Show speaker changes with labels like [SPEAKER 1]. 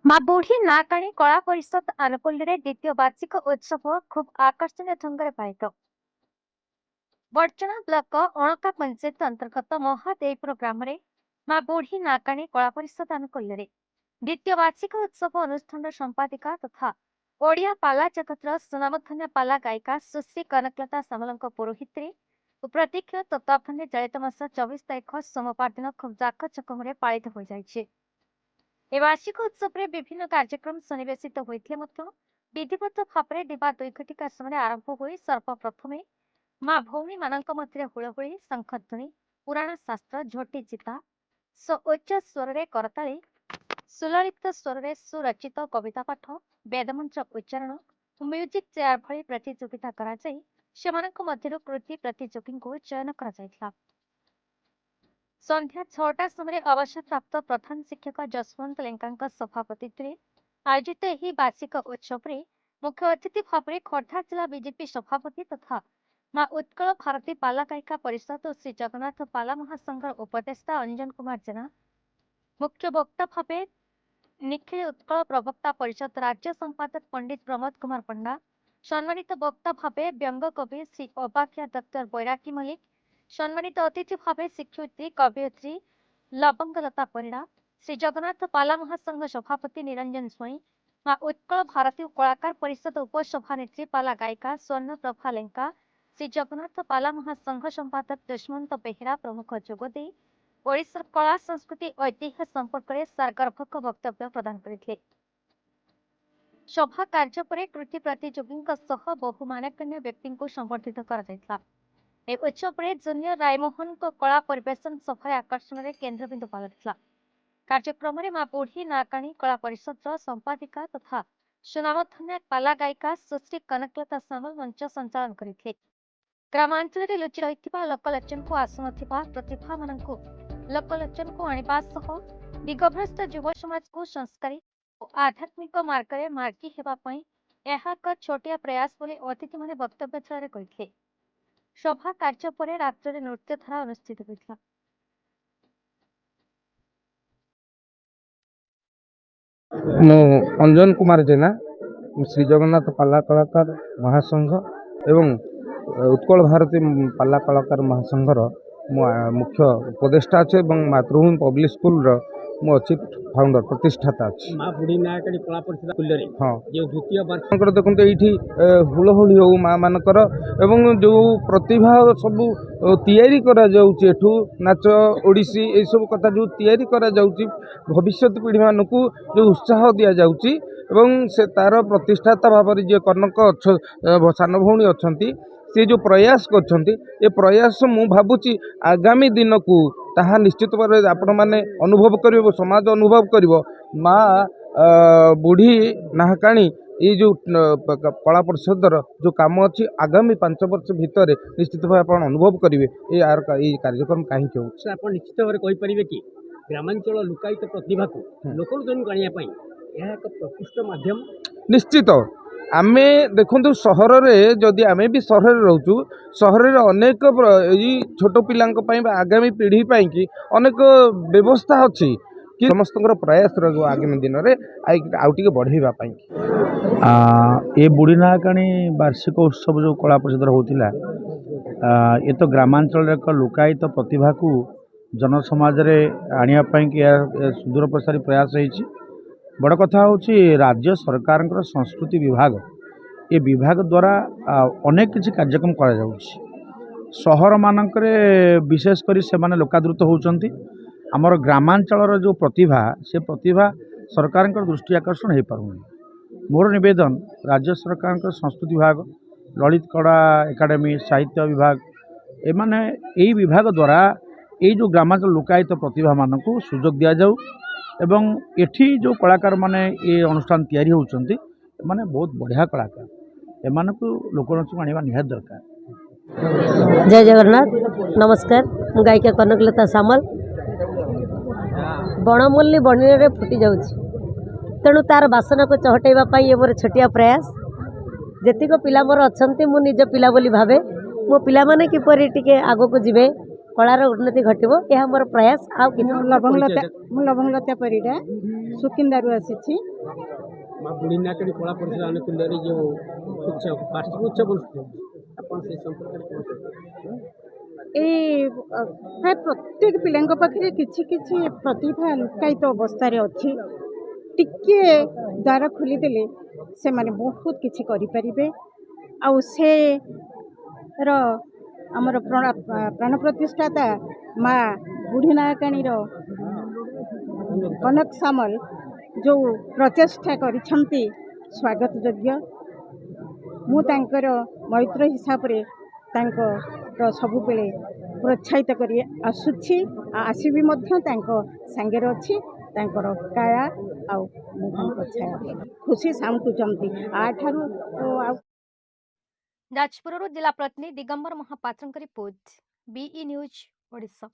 [SPEAKER 1] ମା ବୁଢୀ ନାକାଣୀ କଳା ପରିଷଦ ଆନୁକୂଲ୍ୟରେ ଦ୍ୱିତୀୟ ବାର୍ଷିକ ଉତ୍ସବ ଖୁବ୍ ଆକର୍ଷଣୀୟ ଢଙ୍ଗରେ ପାଳିତ। ବଡ଼ଚଣା ବ୍ଲକ ଅଣକା ପଞ୍ଚାୟତ ଅନ୍ତର୍ଗତ ମହାଦେବପୁର ଗ୍ରାମରେ ମା ବୁଢୀ ନାକାଣୀ କଳା ପରିଷଦ ଆନୁକୂଲ୍ୟରେ ଦ୍ୱିତୀୟ ବାର୍ଷିକ ଉତ୍ସବ অনুষ্ঠাନର ସମ୍ପାଦିକା ତଥା ଓଡ଼ିଆ ପାଲା ଜଗତର ସୁନାମଧନ୍ୟ ପାଲା ଗାୟିକା ସୁଶ୍ରୀ କନକଲତା ସାମଲଙ୍କ ପୌରୋହିତ୍ୟରେ ଓ ପ୍ରତୀକ୍ଷ ତତ୍ତ୍ୱାବଧାନରେ ଚଳିତ ମାସ 24 ତାରିଖ ସୋମବାର ଦିନ ଖୁବ୍ ଜାକଜମକରେ ପାଳିତ ହୋଇଯାଇଛି। ଏ ବାର୍ଷିକ ଉତ୍ସବରେ ବିଭିନ୍ନ କାର୍ଯ୍ୟକ୍ରମ ସନ୍ନିବେଶିତ ହୋଇଥିଲେ ମଧ୍ୟ ବିଧିବଦ୍ଧ ଭାବରେ ଦିବା 2 ଘଟିକା ସମୟରେ ଆରମ୍ଭ ହୋଇ ସର୍ବପ୍ରଥମେ ମା ଭଉଣୀମାନଙ୍କ ମଧ୍ୟରେ ହୁଳହୁଳି, ଶଙ୍ଖଧ୍ୱନି, ପୁରାଣ ଶାସ୍ତ୍ର, ଝୋଟି ଚିତା, ଉଚ୍ଚ ସ୍ୱରରେ କରତାଳି, ସୁଲଳିତ ସ୍ୱରରେ ସୁରଚିତ କବିତା ପାଠ, ବେଦମନ୍ତ୍ର ଉଚ୍ଚାରଣ ଓ ମ୍ୟୁଜିକ୍ ଚେୟାର ଭଳି ପ୍ରତିଯୋଗିତା କରାଯାଇ ସେମାନଙ୍କ ମଧ୍ୟରୁ କୃତି ପ୍ରତିଯୋଗୀଙ୍କୁ ଚୟନ କରାଯାଇଥିଲା। ସନ୍ଧ୍ୟା 6ଟା ସମୟରେ ଅବସରପ୍ରାପ୍ତ ପ୍ରଧାନ ଶିକ୍ଷକ ଯଶବନ୍ତ ଲେଙ୍କାଙ୍କ ସଭାପତିତ୍ୱରେ ଆୟୋଜିତ ଏହି ବାର୍ଷିକ ଉତ୍ସବରେ ମୁଖ୍ୟ ଅତିଥି ଭାବରେ ଖୋର୍ଦ୍ଧା ଜିଲ୍ଲା ବିଜେପି ସଭାପତି ତଥା ମା ଉତ୍କଳ ଭାରତୀ ପାଲା ଗାୟିକା ପରିଷଦ ଓ ଶ୍ରୀ ଜଗନ୍ନାଥ ପାଲା ମହାସଂଘର ଉପଦେଷ୍ଟା ଅଞ୍ଜନ କୁମାର ଜେନା, ମୁଖ୍ୟ ବକ୍ତା ଭାବେ ନିଖିଳ ଉତ୍କଳ ପ୍ରବକ୍ତା ପରିଷଦ ରାଜ୍ୟ ସମ୍ପାଦକ ପଣ୍ଡିତ ପ୍ରମୋଦ କୁମାର ପଣ୍ଡା, ସମ୍ମାନିତ ବକ୍ତା ଭାବେ ବ୍ୟଙ୍ଗ କବି ଶ୍ରୀ ଅବାଖ୍ୟା ଡକ୍ଟର ବୈରାଗୀ ମଲ୍ଲିକ, ସମ୍ମାନିତ ଅତିଥି ଭାବେ ଶିକ୍ଷୟିତ୍ରୀ କବୟିତ୍ରୀ ଲବଙ୍ଗଲତା ପରିଡ଼ା, ଶ୍ରୀ ଜଗନ୍ନାଥ ପାଲା ମହାସଂଘ ସଭାପତି ନିରଞ୍ଜନ ସ୍ୱାଇଁ, ମା ଉତ୍କଳ ଭାରତୀ କଳାକାର ପରିଷଦ ଉପସଭାନେତ୍ରୀ ପାଲା ଗାୟିକା ସ୍ୱର୍ଣ୍ଣପ୍ରଭା ଲେଙ୍କା, ଶ୍ରୀ ଜଗନ୍ନାଥ ପାଲା ମହାସଂଘ ସମ୍ପାଦକ ଦୁଷ୍ମନ୍ତ ବେହେରା ପ୍ରମୁଖ ଯୋଗଦେଇ ଓଡ଼ିଶାର କଳା ସଂସ୍କୃତି ଐତିହ୍ୟ ସମ୍ପର୍କରେ ସାରଗର୍ଭକ ବକ୍ତବ୍ୟ ପ୍ରଦାନ କରିଥିଲେ। ସଭା କାର୍ଯ୍ୟ ପରେ କୃତି ପ୍ରତିଯୋଗୀଙ୍କ ସହ ବହୁ ମାନ୍ୟଗଣ୍ୟ ବ୍ୟକ୍ତିଙ୍କୁ ସମ୍ବର୍ଦ୍ଧିତ କରାଯାଇଥିଲା। ଏ ଉତ୍ସବରେ ଜୁନିୟର ରାୟମୋହନଙ୍କ କଳା ପରିବେଷଣ ସଭାରେ ଆକର୍ଷଣରେ କେନ୍ଦ୍ରବିନ୍ଦୁ ପାଲଟିଥିଲା। କାର୍ଯ୍ୟକ୍ରମରେ ମା ବୁଢୀ ନାକାଣୀ କଳା ପରିଷଦର ସମ୍ପାଦିକା ତଥା ସୁନାମଧନ୍ୟ ପାଲା ଗାୟିକା ସୁଶ୍ରୀ କନକଲତା ସାମଲ ମଞ୍ଚ ସଞ୍ଚାଳନ କରିଥିଲେ। ଗ୍ରାମାଞ୍ଚଳରେ ଲୁଚି ରହିଥିବା ଲୋକଲୋଚନକୁ ଆସୁନଥିବା ପ୍ରତିଭାମାନଙ୍କୁ ଲୋକଲୋଚନକୁ ଆଣିବା ସହ ଦିଗଭ୍ରଷ୍ଟ ଯୁବ ସମାଜକୁ ସଂସ୍କାରୀ ଓ ଆଧ୍ୟାତ୍ମିକ ମାର୍ଗରେ ମାର୍ଗୀ ହେବା ପାଇଁ ଏହା ଏକ ଛୋଟିଆ ପ୍ରୟାସ ବୋଲି ଅତିଥିମାନେ ବକ୍ତବ୍ୟ ଛଳରେ କହିଥିଲେ। ସଭା କାର୍ଯ୍ୟ ପରେ ରାତ୍ରରେ ନୃତ୍ୟଧାରା ଅନୁଷ୍ଠିତ ହୋଇଥିଲା।
[SPEAKER 2] ମୁଁ ଅଞ୍ଜନ କୁମାର ଜେନା, ଶ୍ରୀ ଜଗନ୍ନାଥ ପାଲା କଳାକାର ମହାସଂଘ ଏବଂ ଉତ୍କଳ ଭାରତୀ ପାଲା କଳାକାର ମହାସଂଘର ମୁଁ ମୁଖ୍ୟ ଉପଦେଷ୍ଟା ଅଛି ଏବଂ ମାତୃଭୂମି ପବ୍ଲିକ୍ ସ୍କୁଲର ମୁଁ ଅଛି ଫାଉଣ୍ଡର ପ୍ରତିଷ୍ଠାତା ଅଛି।
[SPEAKER 3] ମା ବୁଢୀ ନାୟକାଣୀ କଳା ପରିଷଦ କୁଲ୍ୟରେ
[SPEAKER 2] ହଁ,
[SPEAKER 3] ଯେଉଁ ଦ୍ୱିତୀୟ
[SPEAKER 2] ବାର୍ଷିକ ଦେଖନ୍ତୁ ଏଇଠି ହୁଳହୁଳି ହଉ ମା ମାନଙ୍କର ଏବଂ ଯେଉଁ ପ୍ରତିଭା ସବୁ ତିଆରି କରାଯାଉଛି ଏଠୁ ନାଚ ଓଡ଼ିଶୀ ଏଇସବୁ କଥା ଯେଉଁ ତିଆରି କରାଯାଉଛି ଭବିଷ୍ୟତ ପିଢ଼ିମାନଙ୍କୁ ଯେଉଁ ଉତ୍ସାହ ଦିଆଯାଉଛି ଏବଂ ସେ ତାର ପ୍ରତିଷ୍ଠାତା ଭାବରେ ଯିଏ କନକ ସାନ ଭଉଣୀ ଅଛନ୍ତି ସେ ଯେଉଁ ପ୍ରୟାସ କରିଛନ୍ତି ଏ ପ୍ରୟାସ ମୁଁ ଭାବୁଛି ଆଗାମୀ ଦିନକୁ ତାହା ନିଶ୍ଚିତ ଭାବରେ ଆପଣମାନେ ଅନୁଭବ କରିବ, ସମାଜ ଅନୁଭବ କରିବ। ମା ବୁଢ଼ୀ ନାହାକାଣୀ ଏଇ ଯେଉଁ କଳା ପରିଷଦର ଯେଉଁ କାମ ଅଛି ଆଗାମୀ 5 ବର୍ଷ ଭିତରେ ନିଶ୍ଚିତ ଭାବେ ଆପଣ ଅନୁଭବ କରିବେ ଏଇ କାର୍ଯ୍ୟକ୍ରମ କାହିଁକି ହେଉଛି।
[SPEAKER 3] ଆପଣ ନିଶ୍ଚିତ ଭାବରେ କହିପାରିବେ କି ଗ୍ରାମାଞ୍ଚଳ ଲୁକାୟିତ ପ୍ରତିଭାକୁ ଲୋକଲୋଚନକୁ ଆଣିବା ପାଇଁ ଏହା ଏକ ପ୍ରକୃଷ୍ଟ ମାଧ୍ୟମ?
[SPEAKER 2] ନିଶ୍ଚିତ। ଆମେ ଦେଖନ୍ତୁ ସହରରେ ଯଦି ଆମେ ବି ସହରରେ ରହୁଛୁ, ସହରରେ ଅନେକ ଏଇ ଛୋଟ ପିଲାଙ୍କ ପାଇଁ ବା ଆଗାମୀ ପିଢ଼ି ପାଇଁକି ଅନେକ ବ୍ୟବସ୍ଥା ଅଛି କି ସମସ୍ତଙ୍କର ପ୍ରୟାସ ରହିବ ଆଗାମୀ ଦିନରେ ଆଉ ଟିକେ ବଢ଼େଇବା ପାଇଁ।
[SPEAKER 4] ଏ ବୁଢ଼ୀ ନାହାକାଣୀ ବାର୍ଷିକ ଉତ୍ସବ ଯେଉଁ କଳା ପରିଷଦର ହେଉଥିଲା ଏ ତ ଗ୍ରାମାଞ୍ଚଳରେ ଏକ ଲୁକାୟିତ ପ୍ରତିଭାକୁ ଜନସମାଜରେ ଆଣିବା ପାଇଁକି ସୁଦୂର ପ୍ରସାରୀ ପ୍ରୟାସ ହେଇଛି। ବଡ଼ କଥା ହେଉଛି ରାଜ୍ୟ ସରକାରଙ୍କର ସଂସ୍କୃତି ବିଭାଗ ଏ ବିଭାଗ ଦ୍ୱାରା ଅନେକ କିଛି କାର୍ଯ୍ୟକ୍ରମ କରାଯାଉଛି। ସହରମାନଙ୍କରେ ବିଶେଷ କରି ସେମାନେ ଲୋକାଦୃତ ହେଉଛନ୍ତି। ଆମର ଗ୍ରାମାଞ୍ଚଳର ଯେଉଁ ପ୍ରତିଭା ସେ ପ୍ରତିଭା ସରକାରଙ୍କର ଦୃଷ୍ଟି ଆକର୍ଷଣ ହୋଇପାରୁନି। ମୋର ନିବେଦନ ରାଜ୍ୟ ସରକାରଙ୍କ ସଂସ୍କୃତି ବିଭାଗ, ଲଳିତ କଳା ଏକାଡେମୀ, ସାହିତ୍ୟ ବିଭାଗ ଏମାନେ ଏହି ବିଭାଗ ଦ୍ୱାରା ଏଇ ଯେଉଁ ଗ୍ରାମାଞ୍ଚଳ ଲୁକାୟିତ ପ୍ରତିଭାମାନଙ୍କୁ ସୁଯୋଗ ଦିଆଯାଉ ଏବଂ ଏଠି ଯେଉଁ କଳାକାରମାନେ ଏ ଅନୁଷ୍ଠାନ ତିଆରି ହେଉଛନ୍ତି ଏମାନେ ବହୁତ ବଢ଼ିଆ କଳାକାର, ଏମାନଙ୍କୁ ଲୋକଲୋଚନକୁ ଆଣିବା ନିହାତି ଦରକାର।
[SPEAKER 5] जय जगन्नाथ, नमस्कार। मु गायिका कनकलता सामल। बणमल्ली बणीरे फुटी जाऊँ तेणु तार बासना को चहटेवा ये मोर छोटिया प्रयास। जेतिक पिला मोर अच्छा मु निज पिला बोली भावे मो पिला माने किपरि टिके आगो को जिवे କଳାର ଉନ୍ନତି ଘଟିବ ଏହା ମୋର ପ୍ରୟାସ ଆଉ କିଛି
[SPEAKER 6] ମୁଁ ଲବଙ୍ଗଲତା ପରିଡ଼ା ସୁକିନ୍ଦାରୁ ଆସିଛି।
[SPEAKER 3] ମା ବୁଢ଼ୀନାରାୟଣୀ କଳା ପରିଷଦ ଆନୁକୂଲ୍ୟରେ ଯେଉଁ ଉତ୍ସବ ବାର୍ଷିକ ଉତ୍ସବ ଅନୁଷ୍ଠିତ ହେଉଛି ଆପଣ ସେ ସମ୍ପର୍କରେ କ'ଣ କହିବେ?
[SPEAKER 6] ଏଇ ପ୍ରାୟ ପ୍ରତ୍ୟେକ ପିଲାଙ୍କ ପାଖରେ କିଛି କିଛି ପ୍ରତିଭା ଲୁକାୟିତ ଅବସ୍ଥାରେ ଅଛି। ଟିକିଏ ଦ୍ୱାର ଖୋଲିଦେଲେ ସେମାନେ ବହୁତ କିଛି କରିପାରିବେ। ଆଉ ସେ ଆମର ପ୍ରାଣ ପ୍ରତିଷ୍ଠାତା ମା ବୁଢ଼ୀନାରାୟଣୀର କନକ ସାମଲ ଯେଉଁ ପ୍ରଚେଷ୍ଟା କରିଛନ୍ତି ସ୍ୱାଗତ ଯୋଗ୍ୟ। ମୁଁ ତାଙ୍କର ମୈତ୍ର ହିସାବରେ ତାଙ୍କର ସବୁବେଳେ ପ୍ରୋତ୍ସାହିତ କରି ଆସୁଛି, ଆସିବି ମଧ୍ୟ। ତାଙ୍କ ସାଙ୍ଗରେ ଅଛି ତାଙ୍କର କାୟା ଆଉ ମୁଁ ତାଙ୍କ ଛାୟା ଖୁସି ସାଉଁଟୁଛନ୍ତି ଆଠାରୁ ଆଉ।
[SPEAKER 1] ଯାଜପୁରରୁ ଜିଲ୍ଲା ପ୍ରତିନିଧି ଦିଗମ୍ବର ମହାପାତ୍ରଙ୍କ ରିପୋର୍ଟ, BE ନ୍ୟୁଜ୍ ଓଡ଼ିଶା।